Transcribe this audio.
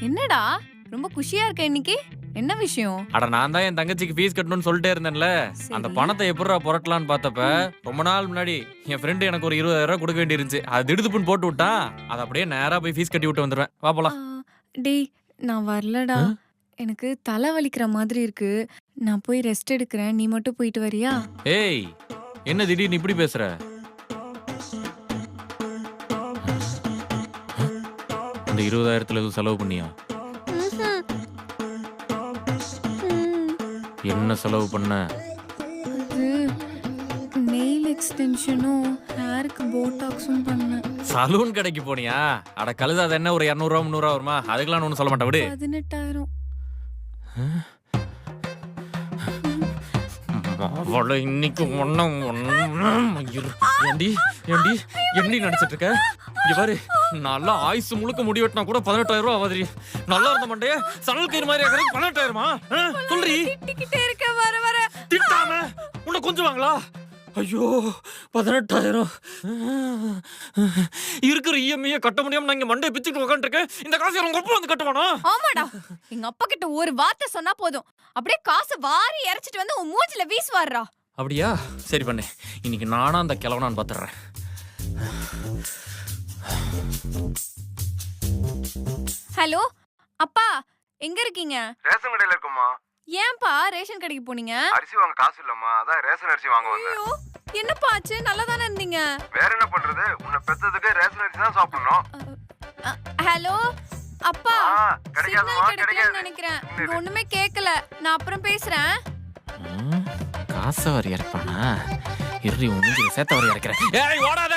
என்னடா ரொம்ப குஷியா இருக்க இன்னைக்கு? என்ன விஷயம்? அட நான் தான் என் தங்கச்சிக்கு ஃபீஸ் கட்டணும்னு சொல்லிட்டே இருந்தேன்ல. அந்த பணத்தை எப்படிடா புரட்டலான்னு பார்த்தப்ப ரொம்ப நாள் முன்னாடி என் ஃப்ரெண்டு எனக்கு ஒரு 20,000 கொடுக்க வேண்டியிருந்துச்சு. அது திடுதுப்புன்னு போட்டு விட்டான். அதை அப்படியே நேரா போய் ஃபீஸ் கட்டி விட்டு வந்துடுவேன். வா போலாம். டேய் நான் வரலடா. எனக்கு தலை வலிக்கிற மாதிரி இருக்கு. நான் போய் ரெஸ்ட் எடுக்கிறேன். நீ மட்டும் போயிட்டு வரியா? ஏய் என்ன திடீர்னு இப்படி பேசுற? அந்த 20,000த்துல எதுவும் செலவு பண்ணியா? என்ன செலவு பண்ண? அது நெயில் எக்ஸ்டென்ஷனும் ஹேருக்கு போட்டாக்ஸும் பண்ணேன். சலூன் கடைக்கு போனியா? அட கழுது, அது என்ன ஒரு 200 ரூபா 300 ரூபா வருமா? அதுக்கெல்லாம் ஒன்றும் சொல்ல மாட்டேன் விடு. 18,000. அவளை இன்னைக்கு ஒன்னும் ஏண்டி ஏண்டி எப்படி நடிச்சிட்டு இருக்க? இங்க பாரு, நல்லா ஆயுசு முழுக்க முடி வெட்டினா கூட 18,000 ரூபா ஆகுது. நல்லா இருந்த மண்டைய சணல் கயிறு மாதிரி ஆகுறது 18,000மா? சொல்றி திட்டிக்கிட்டே இருக்க வர வர. திட்டாம உன்னை கொஞ்சுவாங்களா? ஐயோ 18,000 இருக்கிற இஎம்ஐ கட்ட முடியாம நான் இங்க மண்டையை பிச்சுட்டு உட்காந்துருக்கேன். இந்த காசு உங்க அப்பா வந்து கட்டுவானா? ஆமாடா, எங்க அப்பா கிட்ட ஒரு வார்த்தை சொன்னா போதும், அப்படியே காசு வாரி இறைச்சிட்டு வந்து உன் மூஞ்சில வீசுவாருடா. அப்படியா? சரி பண்ணு, இன்னைக்கு நானா அந்த கிழவனான்னு பாத்துறேன். ஹலோ அப்பா, எங்க இருக்கீங்க? ரேஷன் கடையில இருக்குமா? ஏன்பா ரேஷன் கடைக்கு போனீங்க? அரிசி வாங்க காசு இல்லம்மா, அதான் ரேஷன் அரிசி வாங்க வந்தேன். ஐயோ, என்னப்பா ஆச்சு? நல்லா தானே இருந்தீங்க. வேற என்ன பண்றது, உன்னை பெத்ததுக்கு ரேஷன் அரிசி தான் சாப்பிடணும். ஹலோ அப்பா, கிடைக்காதுமா, சிக்னல் கிடைக்கலன்னு கிடைக்காது. நினைக்கிறேன். இங்க ஒண்ணுமே கேட்கல. நான் அப்புறம் பேசுறேன். காசை வரி இறப்பானா? இறுதி உன் மூஞ்சில சேர்த்த வரி இறக்கிறேன். ஏய் ஓடாத.